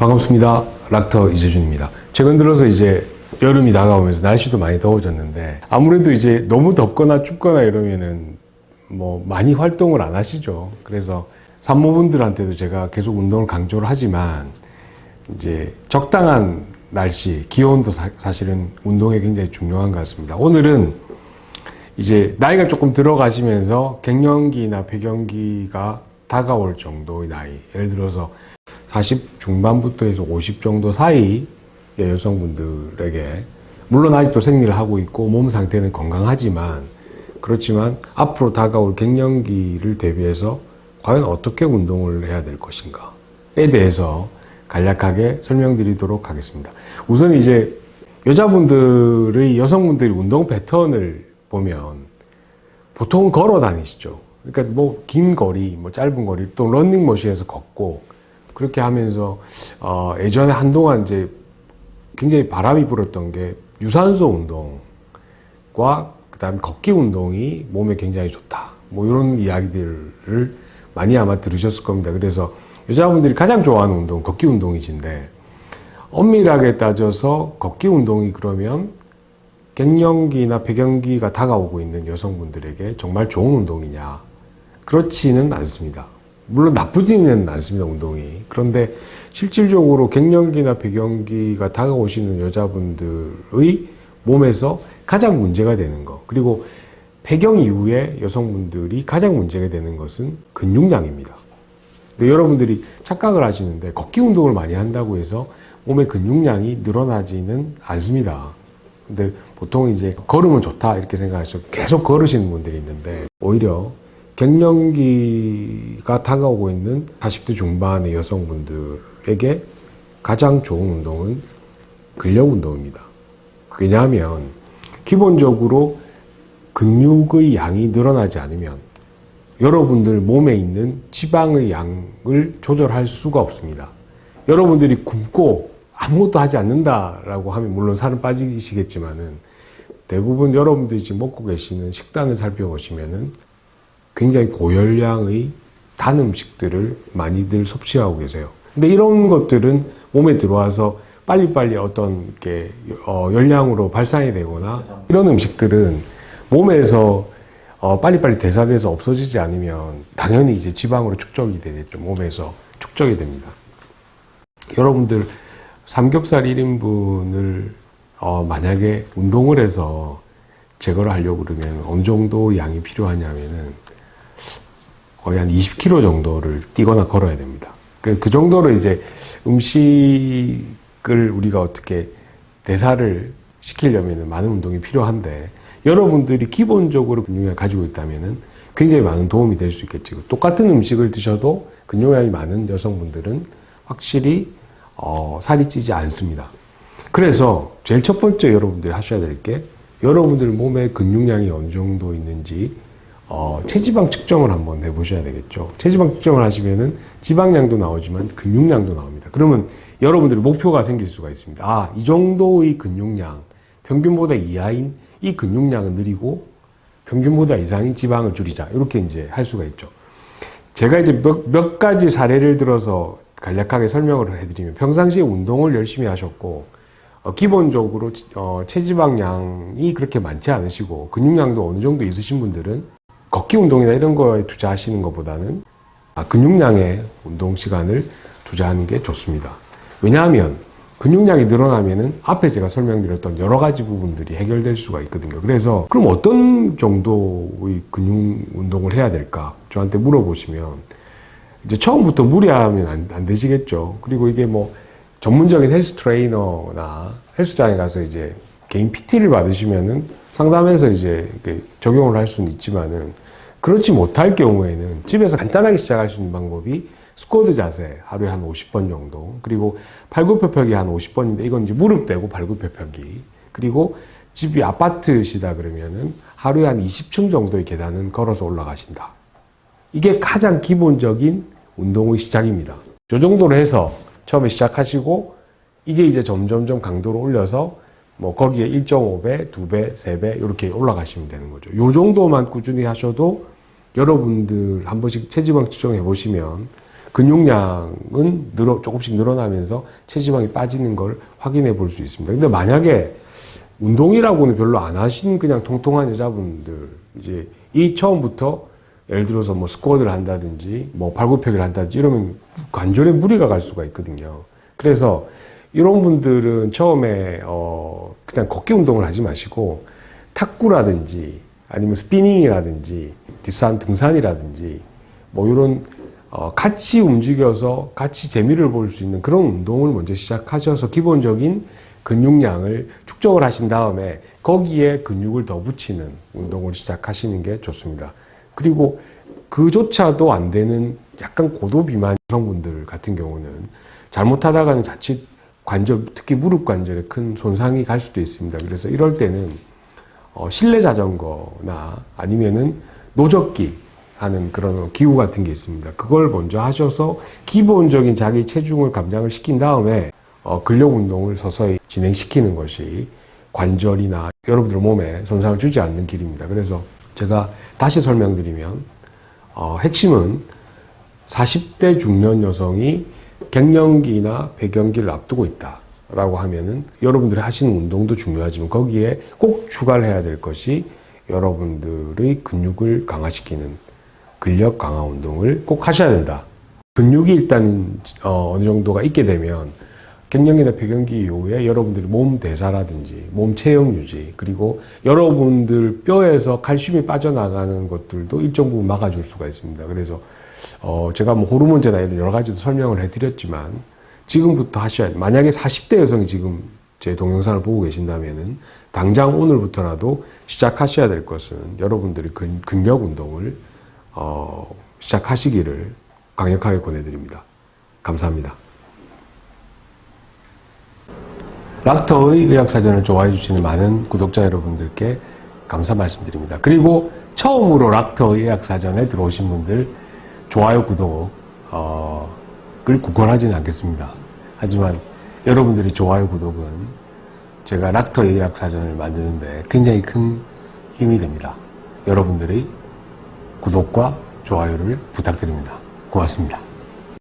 반갑습니다. 락터 이재준입니다. 최근 들어서 이제 여름이 다가오면서 날씨도 많이 더워졌는데 아무래도 이제 너무 덥거나 춥거나 이러면은 뭐 많이 활동을 안 하시죠. 그래서 산모분들한테도 제가 계속 운동을 강조를 하지만 이제 적당한 날씨, 기온도 사실은 운동에 굉장히 중요한 것 같습니다. 오늘은 이제 나이가 조금 들어가시면서 갱년기나 폐경기가 다가올 정도의 나이, 예를 들어서 40 중반부터 해서 50 정도 사이의 여성분들에게 물론 아직도 생리를 하고 있고 몸 상태는 건강하지만 그렇지만 앞으로 다가올 갱년기를 대비해서 과연 어떻게 운동을 해야 될 것인가에 대해서 간략하게 설명드리도록 하겠습니다. 우선 이제 여성분들이 운동 패턴을 보면 보통은 걸어 다니시죠. 그러니까 뭐 긴 거리, 뭐 짧은 거리, 또 러닝머신에서 걷고 그렇게 하면서 예전에 한동안 이제 굉장히 바람이 불었던 게 유산소 운동과 그다음에 걷기 운동이 몸에 굉장히 좋다. 뭐 이런 이야기들을 많이 아마 들으셨을 겁니다. 그래서 여자분들이 가장 좋아하는 운동, 걷기 운동이신데 엄밀하게 따져서 걷기 운동이 그러면 갱년기나 폐경기가 다가오고 있는 여성분들에게 정말 좋은 운동이냐? 그렇지는 않습니다. 물론 나쁘지는 않습니다, 운동이. 그런데 실질적으로 갱년기나 폐경기가 다가오시는 여자분들의 몸에서 가장 문제가 되는 것, 그리고 폐경 이후에 여성분들이 가장 문제가 되는 것은 근육량입니다. 근데 여러분들이 착각을 하시는데 걷기 운동을 많이 한다고 해서 몸의 근육량이 늘어나지는 않습니다. 근데 보통 이제 걸으면 좋다 이렇게 생각하시고 계속 걸으시는 분들이 있는데 오히려 갱년기가 다가오고 있는 40대 중반의 여성분들에게 가장 좋은 운동은 근력 운동입니다. 왜냐하면 기본적으로 근육의 양이 늘어나지 않으면 여러분들 몸에 있는 지방의 양을 조절할 수가 없습니다. 여러분들이 굶고 아무것도 하지 않는다라고 하면 물론 살은 빠지시겠지만은 대부분 여러분들이 지금 먹고 계시는 식단을 살펴보시면은 굉장히 고열량의 단 음식들을 많이들 섭취하고 계세요. 근데 이런 것들은 몸에 들어와서 빨리빨리 어떤 게 열량으로 발산이 되거나 이런 음식들은 몸에서 빨리빨리 대사돼서 없어지지 않으면 당연히 이제 지방으로 축적이 되겠죠. 몸에서 축적이 됩니다. 여러분들 삼겹살 1인분을 만약에 운동을 해서 제거를 하려고 그러면 어느 정도 양이 필요하냐면은 거의 한 20kg 정도를 뛰거나 걸어야 됩니다. 그 정도로 이제 음식을 우리가 어떻게 대사를 시키려면 많은 운동이 필요한데 여러분들이 기본적으로 근육량을 가지고 있다면 굉장히 많은 도움이 될 수 있겠죠. 똑같은 음식을 드셔도 근육량이 많은 여성분들은 확실히 살이 찌지 않습니다. 그래서 제일 첫 번째 여러분들이 하셔야 될 게 여러분들 몸에 근육량이 어느 정도 있는지 체지방 측정을 한번 해보셔야 되겠죠. 체지방 측정을 하시면은 지방량도 나오지만 근육량도 나옵니다. 그러면 여러분들이 목표가 생길 수가 있습니다. 아, 이 정도의 근육량, 평균보다 이하인 이 근육량은 느리고 평균보다 이상인 지방을 줄이자. 이렇게 이제 할 수가 있죠. 제가 이제 몇 가지 사례를 들어서 간략하게 설명을 해드리면 평상시에 운동을 열심히 하셨고 기본적으로 체지방량이 그렇게 많지 않으시고 근육량도 어느 정도 있으신 분들은 걷기 운동이나 이런 거에 투자하시는 것보다는 근육량의 운동 시간을 투자하는 게 좋습니다. 왜냐하면 근육량이 늘어나면은 앞에 제가 설명드렸던 여러 가지 부분들이 해결될 수가 있거든요. 그래서 그럼 어떤 정도의 근육 운동을 해야 될까? 저한테 물어보시면 이제 처음부터 무리하면 안 되시겠죠. 그리고 이게 뭐 전문적인 헬스 트레이너나 헬스장에 가서 이제 개인 PT를 받으시면은 상담해서 이제 적용을 할 수는 있지만은 그렇지 못할 경우에는 집에서 간단하게 시작할 수 있는 방법이 스쿼트 자세 하루에 한 50번 정도, 그리고 팔굽혀펴기 한 50번인데 이건 이제 무릎 대고 팔굽혀펴기, 그리고 집이 아파트시다 그러면은 하루에 한 20층 정도의 계단은 걸어서 올라가신다. 이게 가장 기본적인 운동의 시작입니다. 이 정도로 해서 처음에 시작하시고 이게 이제 점점점 강도를 올려서 뭐 거기에 1.5배, 2배, 3배 이렇게 올라가시면 되는 거죠. 이 정도만 꾸준히 하셔도 여러분들 한 번씩 체지방 측정해 보시면 근육량은 조금씩 늘어나면서 체지방이 빠지는 걸 확인해 볼 수 있습니다. 근데 만약에 운동이라고는 별로 안 하신 그냥 통통한 여자분들, 이제 이 처음부터 예를 들어서 뭐 스쿼트를 한다든지 뭐 발굽혀기를 한다든지 이러면 관절에 무리가 갈 수가 있거든요. 그래서 이런 분들은 처음에 그냥 걷기 운동을 하지 마시고 탁구라든지 아니면 스피닝이라든지 뒷산 등산이라든지 뭐 이런 같이 움직여서 같이 재미를 볼 수 있는 그런 운동을 먼저 시작하셔서 기본적인 근육량을 축적을 하신 다음에 거기에 근육을 더 붙이는 운동을 시작하시는 게 좋습니다. 그리고 그조차도 안 되는 약간 고도 비만 여성분들 같은 경우는 잘못하다가는 자칫 관절, 특히 무릎 관절에 큰 손상이 갈 수도 있습니다. 그래서 이럴 때는 실내 자전거나 아니면은 노젓기 하는 그런 기구 같은 게 있습니다. 그걸 먼저 하셔서 기본적인 자기 체중을 감량을 시킨 다음에 근력 운동을 서서히 진행시키는 것이 관절이나 여러분들 몸에 손상을 주지 않는 길입니다. 그래서 제가 다시 설명드리면 핵심은 40대 중년 여성이 갱년기나 배경기를 앞두고 있다라고 하면은 여러분들이 하시는 운동도 중요하지만 거기에 꼭 추가를 해야 될 것이 여러분들의 근육을 강화시키는 근력 강화 운동을 꼭 하셔야 된다. 근육이 일단 어느 정도가 있게 되면 갱년기나 폐경기 이후에 여러분들의 몸 대사라든지 몸 체형 유지 그리고 여러분들 뼈에서 칼슘이 빠져나가는 것들도 일정 부분 막아줄 수가 있습니다. 그래서 제가 뭐 호르몬제나 이런 여러 가지도 설명을 해드렸지만 지금부터 하셔야 돼요. 만약에 40대 여성이 지금 제 동영상을 보고 계신다면은 당장 오늘부터라도 시작하셔야 될 것은 여러분들이 근력 운동을 시작하시기를 강력하게 권해드립니다. 감사합니다. 락터의 의학사전을 좋아해 주시는 많은 구독자 여러분들께 감사 말씀드립니다. 그리고 처음으로 락터의 의학사전에 들어오신 분들 좋아요, 구독을 굳건하지는 않겠습니다. 하지만 여러분들이 좋아요, 구독은 제가 락터의 의학사전을 만드는데 굉장히 큰 힘이 됩니다. 여러분들의 구독과 좋아요를 부탁드립니다. 고맙습니다.